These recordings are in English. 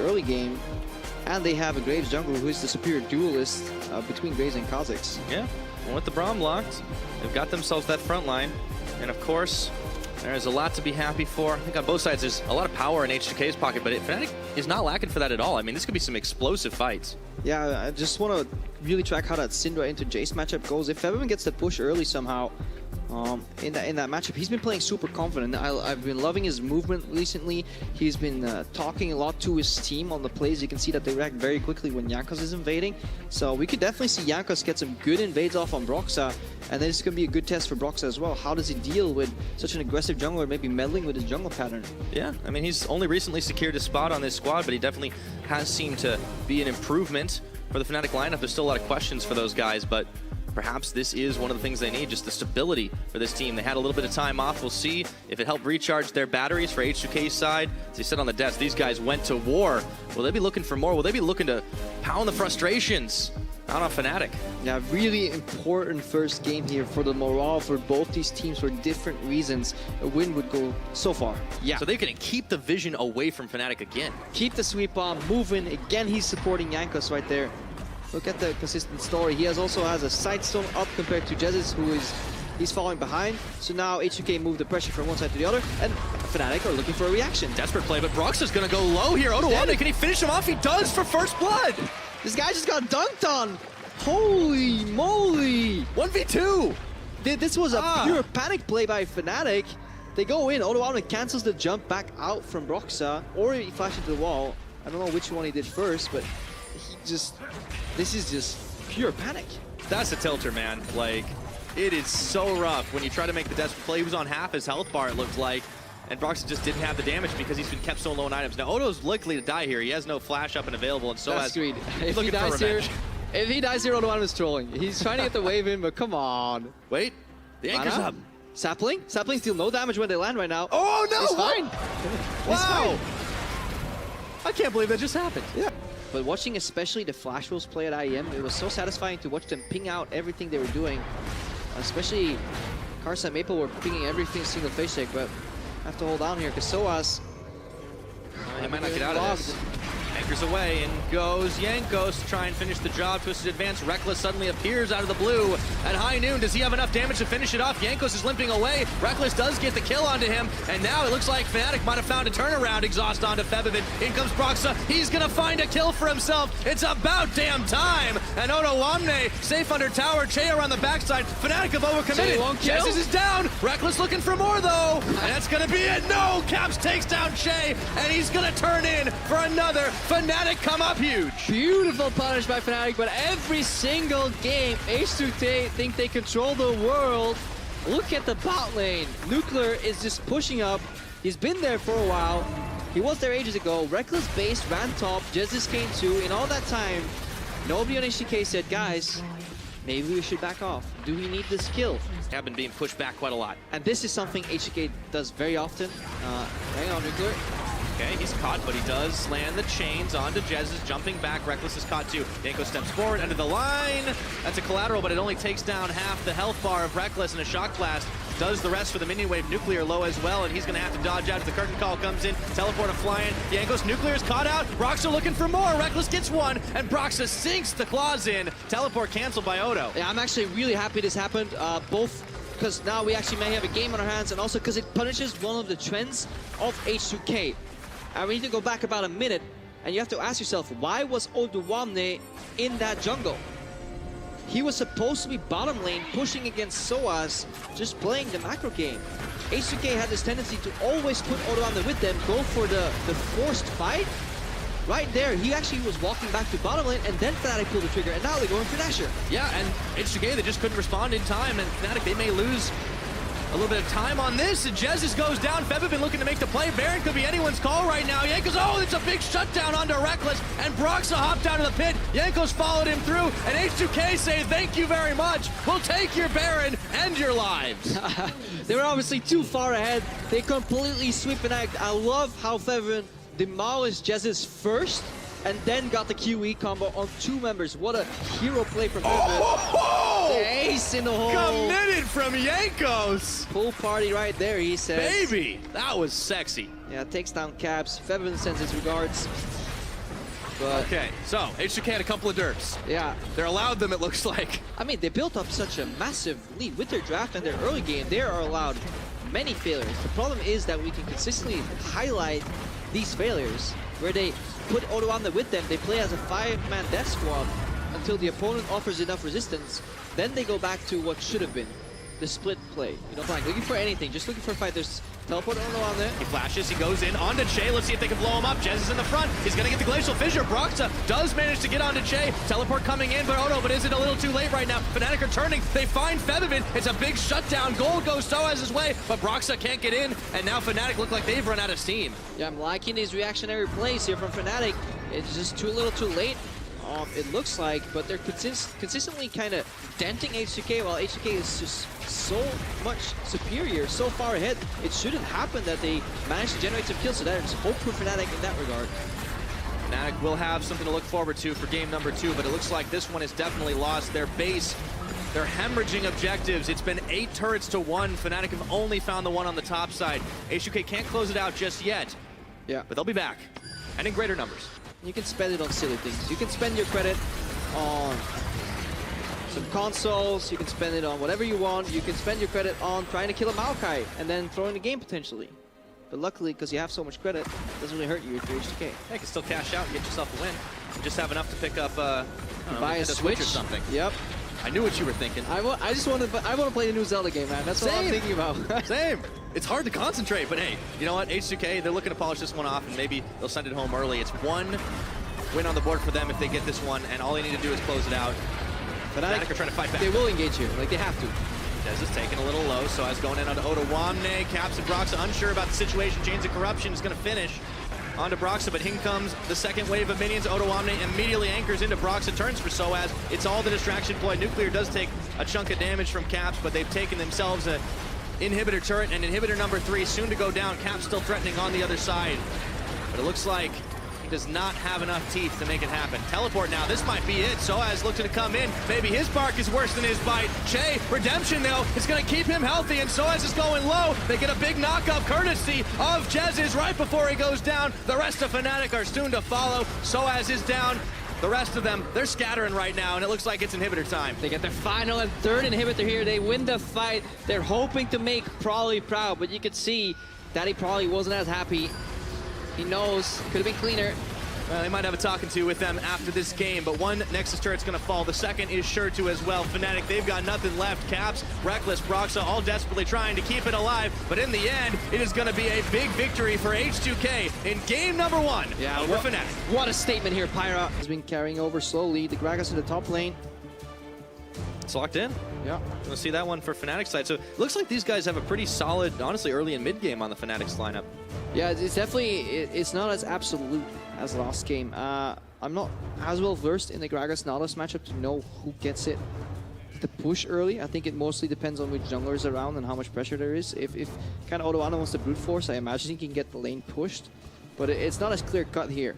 early game. And they have a Graves jungle who is the superior duelist between Graves and Kha'Zix. Yeah, and with the Braum locked, they've got themselves that front line. And of course, there's a lot to be happy for. I think on both sides there's a lot of power in H2K's pocket, but Fnatic is not lacking for that at all. I mean, this could be some explosive fights. Yeah, I just want to really track how that Syndra into Jace matchup goes. If everyone gets the push early somehow, in that matchup, he's been playing super confident. I've been loving his movement recently. He's been talking a lot to his team on the plays. You can see that they react very quickly when Jankos is invading. So we could definitely see Jankos get some good invades off on Broxah. And this is going to be a good test for Broxah as well. How does he deal with such an aggressive jungler, maybe meddling with his jungle pattern? Yeah, I mean, he's only recently secured a spot on this squad, but he definitely has seemed to be an improvement for the Fnatic lineup. There's still a lot of questions for those guys, but perhaps this is one of the things they need, just the stability for this team. They had a little bit of time off. We'll see if it helped recharge their batteries for H2K's side. As they said on the desk, these guys went to war. Will they be looking for more? Will they be looking to pound the frustrations out on Fnatic? Yeah, really important first game here for the morale for both these teams for different reasons. A win would go so far. Yeah. So they're going to keep the vision away from Fnatic again. Keep the sweep on, moving. Again, he's supporting Jankos right there. Look at the consistent story. He also has a side stone up compared to Jesus, he's falling behind. So now H2K moved the pressure from one side to the other, and Fnatic are looking for a reaction. Desperate play, but Broxah's going to go low here. Odoamne, can he finish him off? He does for first blood. This guy just got dunked on. Holy moly. 1v2. This was a pure panic play by Fnatic. They go in. Odoamne cancels the jump back out from Broxah, or he flashed into the wall. I don't know which one he did first, but this is just pure panic. That's a tilter, man. Like, it is so rough when you try to make the desperate play. He was on half his health bar, it looked like, and Broxah just didn't have the damage because he's been kept so low in items. Now, Odo's likely to die here. He has no flash up and available, and so that's greed. He's looking for revenge. If he dies here, Odoamne is trolling. He's trying to get the wave in, but come on. Wait, the anchor's up. Sapling? Sapling deal no damage when they land right now. Oh, no! He's fine. Wow! I can't believe that just happened. Yeah. But watching especially the flash wolves play at IEM, it was so satisfying to watch them ping out everything they were doing. Especially Karsa and Maple were pinging everything single face check, but have to hold on here because Soaz. He might not get out of this. Anchors away and goes Jankos to try and finish the job. Twisted advance. Reckless suddenly appears out of the blue at high noon. Does he have enough damage to finish it off? Jankos is limping away. Reckless does get the kill onto him, and now it looks like Fnatic might have found a turnaround. Exhaust onto Febiven. In comes Broxah. He's gonna find a kill for himself. It's about damn time. And Odoamne safe under tower. Che around the backside. Fnatic have overcommitted. Jesus is down. Reckless looking for more though. And that's gonna be it. No! Caps takes down Che, and he's gonna turn in for another. Fnatic come up huge. Beautiful punish by Fnatic, but every single game, H2K think they control the world. Look at the bot lane. Nuclear is just pushing up. He's been there for a while. He was there ages ago. Reckless base, ran top, Jesus came too. In all that time, nobody on H2K said, guys, maybe we should back off. Do we need this kill? Have been being pushed back quite a lot. And this is something H2K does very often. Hang on, Nuclear. Okay, he's caught, but he does land the chains onto Jesus, jumping back. Reckless is caught too. Jankos steps forward, under the line. That's a collateral, but it only takes down half the health bar of Reckless, and a shock blast does the rest for the minion wave. Nuclear low as well, and he's gonna have to dodge out as the curtain call comes in. Teleporter flying. Jankos, Nuclear is caught out. Broxah looking for more. Reckless gets one, and Broxah sinks the claws in. Teleport canceled by Odo. Yeah, I'm actually really happy this happened. Both because now we actually may have a game on our hands, and also because it punishes one of the trends of H2K. And we need to go back about a minute, and you have to ask yourself, why was Odoamne in that jungle? He was supposed to be bottom lane, pushing against Soaz, just playing the macro game. H2K had this tendency to always put Odoamne with them, go for the forced fight. Right there, he actually was walking back to bottom lane, and then Fnatic pulled the trigger, and now they're going for Dasher. Yeah, and H2K, they just couldn't respond in time, and Fnatic, they may lose a little bit of time on this, and Jesus goes down. Febiven looking to make the play. Baron could be anyone's call right now. Jankos, oh, it's a big shutdown onto Reckless, and Broxah hopped out of the pit. Jankos followed him through, and H2K say thank you very much. We'll take your Baron and your lives. They were obviously too far ahead. They completely sweep and act. I love how Febiven demolished Jesus first, and then got the QE combo on two members. What a hero play from Febiven. The ace in the hole. Committed from Jankos. Pool party right there, he says. Baby, that was sexy. Yeah, takes down Caps. Febiven sends his regards. But okay, so H2K had a couple of derps. yeah, They're allowed them, it looks like. I mean, they built up such a massive lead with their draft and their early game. They are allowed many failures. The problem is that we can consistently highlight these failures where they put Odoamne with them. They play as a 5-man death squad until the opponent offers enough resistance. Then they go back to what should have been the split play. You know, like looking for anything, just looking for a fight. There's teleport Odoamne. He flashes, he goes in onto Che. Let's see if they can blow him up. Jez is in the front. He's gonna get the Glacial Fissure. Broxa does manage to get onto Che. Teleport coming in, but oh no, but is it a little too late right now? Fnatic are turning. They find Featherman. It's a big shutdown. Gold goes Soaz's way, but Broxa can't get in, and now Fnatic look like they've run out of steam. Yeah, I'm liking these reactionary plays here from Fnatic. It's just too little too late. It looks like, but they're consistently kind of denting H2K, while H2K is just so much superior, so far ahead. It shouldn't happen that they managed to generate some kills, so there's hope for Fnatic in that regard. Fnatic will have something to look forward to for game number 2, but it looks like this one is definitely lost. Their base, they're hemorrhaging objectives. It's been 8 turrets to 1. Fnatic have only found the one on the top side. H2K can't close it out just yet, Yeah, but they'll be back, and in greater numbers. you can spend it on silly things. You can spend your credit on some consoles, you can spend it on whatever you want, you can spend your credit on trying to kill a Maokai and then throwing the game potentially. But luckily, because you have so much credit, it doesn't really hurt you if you're H2K. Yeah, you can still cash out and get yourself a win. You just have enough to pick up I don't know, Buy a Switch or something. Yep. I knew what you were thinking. I just want to play the new Zelda game, man. That's what I'm thinking about. Same. It's hard to concentrate, but hey, you know what? H2K, they're looking to polish this one off, and maybe they'll send it home early. It's 1 win on the board for them if they get this one, and all they need to do is close it out. Fnatic are trying to fight back. They will engage here, like they have to. Dez is taking a little low, so as going in onto Odoamne. Caps and Broxa unsure about the situation. Chains of Corruption is going to finish onto Broxa, but in comes the second wave of minions. Odoamne immediately anchors into Broxa, turns for Soaz. It's all the distraction ploy. Nuclear does take a chunk of damage from Caps, but they've taken themselves a inhibitor turret, and inhibitor number 3 soon to go down. Caps still threatening on the other side, but it looks like does not have enough teeth to make it happen. Teleport now, this might be it. Soaz looking to come in. Maybe his bark is worse than his bite. Che, redemption though, is gonna keep him healthy, and Soaz is going low. They get a big knock-up courtesy of Jez's right before he goes down. The rest of Fnatic are soon to follow. Soaz is down. The rest of them, they're scattering right now, and it looks like it's inhibitor time. They get their final and third inhibitor here. They win the fight. They're hoping to make Probably proud, but you could see that he probably wasn't as happy. He knows, could have been cleaner. Well, they might have a talking to with them after this game, but one Nexus turret's gonna fall. The second is sure to as well. Fnatic, they've got nothing left. Caps, Reckless, Broxa, all desperately trying to keep it alive, but in the end, it is gonna be a big victory for H2K in game number 1 over Fnatic. What a statement here, Pyra. Has been carrying over slowly. The Gragas to the top lane. It's locked in. Yeah. We'll see that one for Fnatic side. So it looks like these guys have a pretty solid, honestly, early and mid game on the Fnatic's lineup. Yeah, it's definitely, it's not as absolute as last game. I'm not as well versed in the Gragas Nautilus matchup to know who gets it to push early. I think it mostly depends on which jungler is around and how much pressure there is. If kind of Odoamne wants to brute force, I imagine he can get the lane pushed, but it's not as clear cut here,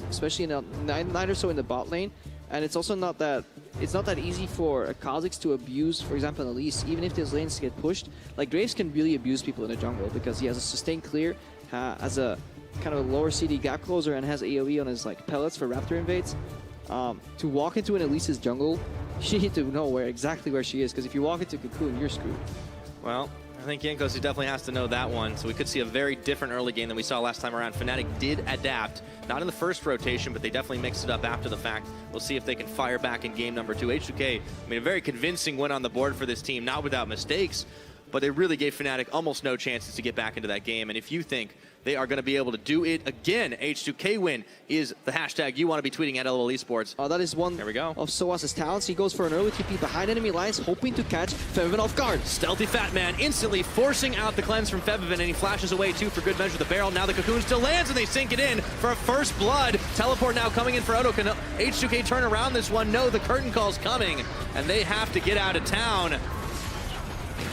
especially neither so in the bot lane. And it's also not that easy for a Kha'Zix to abuse, for example, an Elise, even if those lanes get pushed. Like Graves can really abuse people in the jungle because he has a sustained clear, has a kind of a lower CD gap closer, and has AoE on his like pellets for Raptor invades. To walk into an Elise's jungle, you need to know exactly where she is, because if you walk into Cocoon, you're screwed. Well, I think Jankos definitely has to know that one, so we could see a very different early game than we saw last time around. Fnatic did adapt, not in the first rotation, but they definitely mixed it up after the fact. We'll see if they can fire back in game number 2. H2K, I mean, a very convincing win on the board for this team, not without mistakes, but they really gave Fnatic almost no chances to get back into that game. And if you think they are going to be able to do it again, H2K win is the hashtag you want to be tweeting at LOL Esports. That is one there we go. of Soaz's talents. He goes for an early TP behind enemy lines, hoping to catch Featherman off guard. Stealthy Fat Man instantly forcing out the cleanse from Featherman, and he flashes away too for good measure the barrel. Now the Cocoon still lands, and they sink it in for a first blood. Teleport now coming in for Odo. Can H2K turn around this one? No, the curtain call's coming, and they have to get out of town.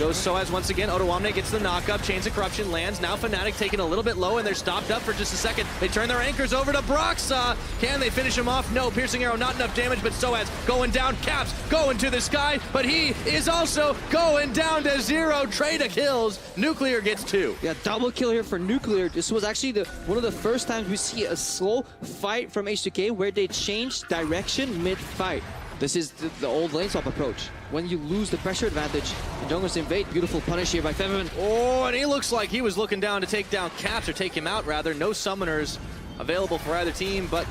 goes Soaz once again. Ottawamne gets the knock-up. Chains of Corruption lands. Now Fnatic taking a little bit low, and they're stopped up for just a second. They turn their anchors over to Broxa. Can they finish him off? No. Piercing Arrow, not enough damage, but Soaz going down. Caps going to the sky, but he is also going down to 0. Trade of kills. Nuclear gets 2. Yeah, double kill here for Nuclear. This was actually one of the first times we see a slow fight from H2K where they change direction mid-fight. This is the old lane swap approach. When you lose the pressure advantage, the junglers invade. Beautiful punish here by Feveman. Oh, and he looks like he was looking down to take down Caps, or take him out rather. No summoners available for either team, but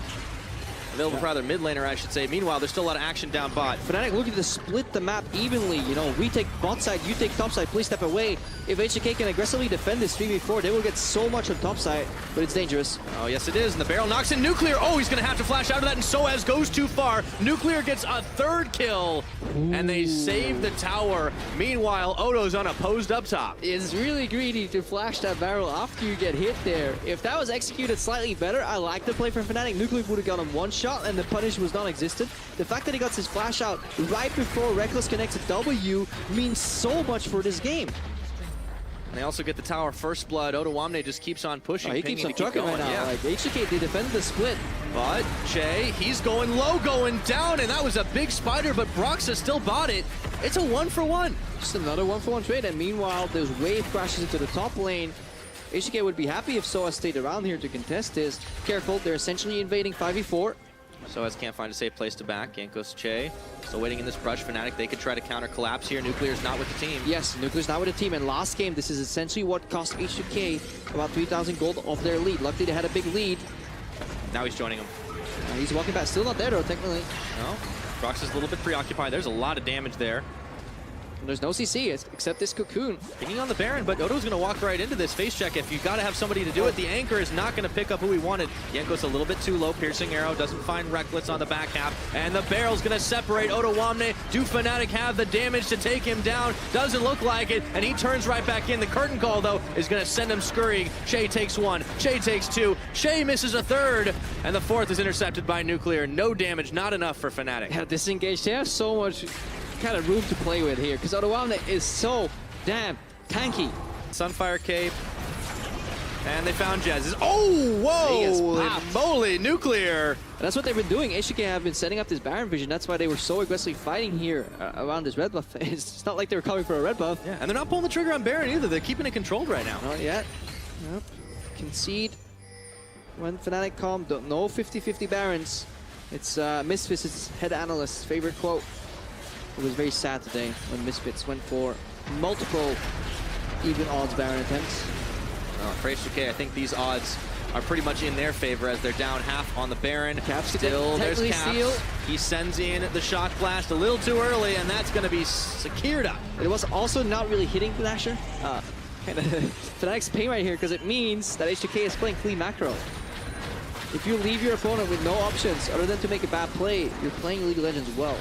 available for either mid laner, I should say. Meanwhile, there's still a lot of action down bot. Fnatic looking to split the map evenly. You know, we take bot side, you take top side, please step away. If H2K can aggressively defend this 3v4, they will get so much on top side, but it's dangerous. Oh, yes it is, and the barrel knocks in Nuclear. Oh, he's gonna have to flash out of that, and Soaz goes too far. Nuclear gets a 3rd kill, and they save the tower. Meanwhile, Odo's unopposed up top. It's really greedy to flash that barrel after you get hit there. If that was executed slightly better, I like the play from Fnatic. Nuclear would have got him 1 shot, and the punish was non-existent. The fact that he got his flash out right before Reckless connects a W means so much for this game. And they also get the tower first blood. Ottawamne just keeps on pushing. Oh, he keeps on trucking right now. Yeah. Like H2K, they defended the split. But Che, he's going low, going down, and that was a big spider, but Broxa still bought it. It's a 1-for-1. Just another 1-for-1 trade, and meanwhile, there's wave crashes into the top lane. H2K would be happy if Soaz stayed around here to contest this. Careful, they're essentially invading 5v4. Soaz can't find a safe place to back. Jankos Che still waiting in this brush. Fnatic, they could try to counter collapse here. Nuclear's not with the team. Yes, Nuclear's not with the team, and last game, this is essentially what cost H2K about 3,000 gold off their lead. Luckily, they had a big lead. Now he's joining him. He's walking back, still not there though, technically. No, Broxa's a little bit preoccupied. There's a lot of damage there. There's no CC except this cocoon. Picking on the Baron, but Odo's going to walk right into this face check. If you got to have somebody to do it, the anchor is not going to pick up who he wanted. Yanko's a little bit too low. Piercing Arrow doesn't find Reckless on the back half, and the barrel's going to separate Ottawamne. Do Fnatic have the damage to take him down? Doesn't look like it, and he turns right back in. The curtain call, though, is going to send him scurrying. Che takes 1, Che takes 2, Che misses a 3rd, and the 4th is intercepted by Nuclear. No damage, not enough for Fnatic. Yeah, disengaged. They have so much kind of room to play with here, because Ottawamne is so damn tanky. Sunfire Cape, and they found Jazz. Oh, whoa! Moly, Nuclear! And that's what they've been doing. H2K have been setting up this Baron vision. That's why they were so aggressively fighting here around this red buff. It's not like they were coming for a red buff. Yeah, and they're not pulling the trigger on Baron either. They're keeping it controlled right now. Not yet. Nope. Concede when Fnatic come. No 50-50 Barons. It's Misfits' head analyst's favorite quote. It was very sad today when Misfits went for multiple even odds Baron attempts. Well, for H2K, I think these odds are pretty much in their favor as they're down half on the Baron. Caps still, there's Caps. Steal. He sends in the shock blast a little too early, and that's going to be secured up. It was also not really hitting the Lasher. Fnatic's pain right here because it means that H2K is playing clean macro. If you leave your opponent with no options other than to make a bad play, you're playing League of Legends well.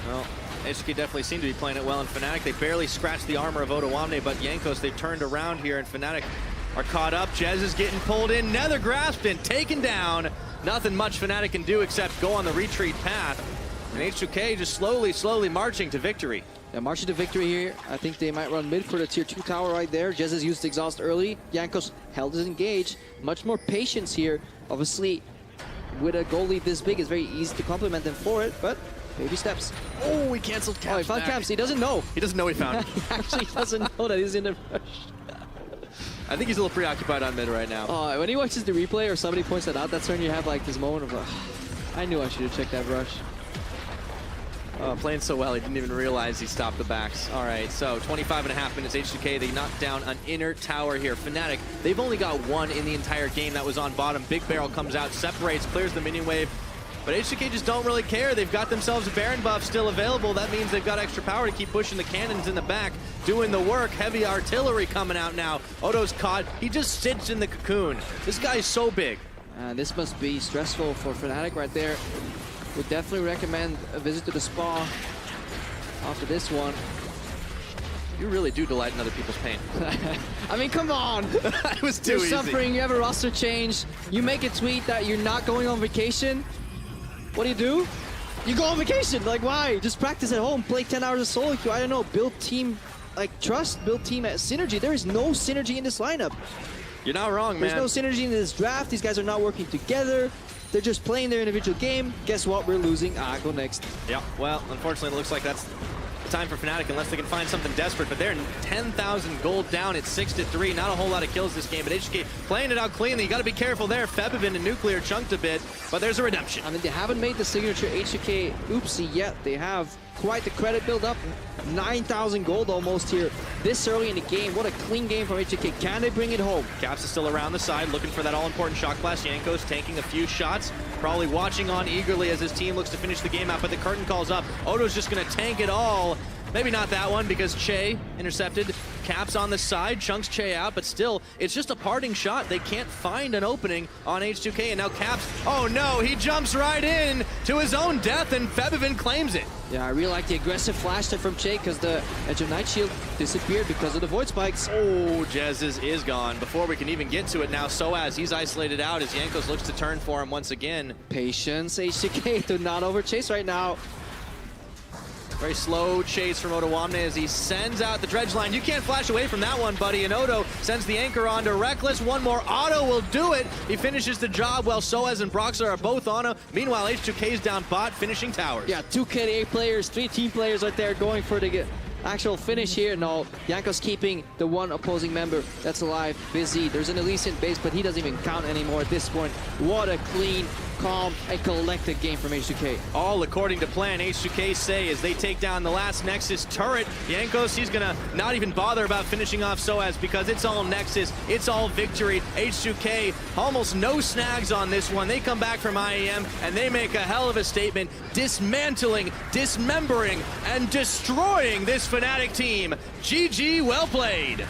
Well, H2K definitely seem to be playing it well in Fnatic. They barely scratched the armor of Ottawamne, but Jankos, they've turned around here, and Fnatic are caught up. Jez is getting pulled in, Nether grasped and taken down. Nothing much Fnatic can do except go on the retreat path. And H2K just slowly marching to victory. Yeah, marching to victory here. I think they might run mid for the tier 2 tower right there. Jez has used exhaust early. Jankos held his engage. Much more patience here. Obviously, with a goal lead this big, it's very easy to compliment them for it, but baby steps. Oh, he canceled Caps. Oh, he found Caps. He doesn't know. He doesn't know he found him. He actually doesn't know that he's in the rush. I think he's a little preoccupied on mid right now. Oh, when he watches the replay or somebody points that out, that's when you have like this moment of, I knew I should have checked that rush. Playing so well, he didn't even realize he stopped the backs. All right, so 25.5 minutes, H2K, they knocked down an inner tower here. Fnatic, they've only got 1 in the entire game that was on bottom. Big Barrel comes out, separates, clears the minion wave. But H2K just don't really care. They've got themselves a Baron buff still available. That means they've got extra power to keep pushing the cannons in the back, doing the work. Heavy artillery coming out now. Odo's caught. He just sits in the cocoon. This guy is so big. This must be stressful for Fnatic right there. Would definitely recommend a visit to the spa after this one. You really do delight in other people's pain. I mean, come on. It was too easy. You're suffering, you have a roster change, you make a tweet that you're not going on vacation. What do? You go on vacation. Like, why? Just practice at home, play 10 hours of solo queue. I don't know, build team like trust, build team synergy. There is no synergy in this lineup. You're not wrong, man. There's no synergy in this draft. These guys are not working together. They're just playing their individual game. Guess what? We're losing. Go next. Yeah, well, unfortunately, it looks like that's the time for Fnatic unless they can find something desperate. But they're 10,000 gold down at 6-3. Not a whole lot of kills this game, but H2K playing it out cleanly. You got to be careful there. Febivin and Nuclear chunked a bit, but there's a redemption. I mean, they haven't made the signature H2K oopsie yet. They have quite the credit build up. 9,000 gold almost here this early in the game. What a clean game from H2K. Can they bring it home? Caps is still around the side, looking for that all-important shock blast. Yanko's taking a few shots, probably watching on eagerly as his team looks to finish the game out, but the curtain calls up. Odo's just going to tank it all. Maybe not that one because Che intercepted. Caps on the side, chunks Che out, but still, it's just a parting shot. They can't find an opening on H2K, and now Caps, oh no, he jumps right in to his own death, and Febivin claims it. Yeah, I really like the aggressive flash there from Che because the Edge of Night Shield disappeared because of the Void Spikes. Oh, Jez is gone. Before we can even get to it now, Soaz, he's isolated out as Jankos looks to turn for him once again. Patience, H2K do not overchase right now. Very slow chase from Odoamne as he sends out the dredge line. You can't flash away from that one, buddy. And Odo sends the anchor on to Reckless. One more. Otto will do it. He finishes the job while Soaz and Broxar are both on him. Meanwhile, H2K's down bot, finishing towers. Yeah, 2 KDA players, 3 team players right there going for the actual finish here. No, Yanko's keeping the one opposing member that's alive busy. There's an Elise in base, but he doesn't even count anymore at this point. What a clean, calm, and collected game from H2K. All according to plan, H2K say as they take down the last Nexus turret. Jankos, he's gonna not even bother about finishing off Soaz because it's all Nexus, it's all victory. H2K, almost no snags on this one. They come back from IAM and they make a hell of a statement, dismantling, dismembering, and destroying this Fnatic team. GG, well played.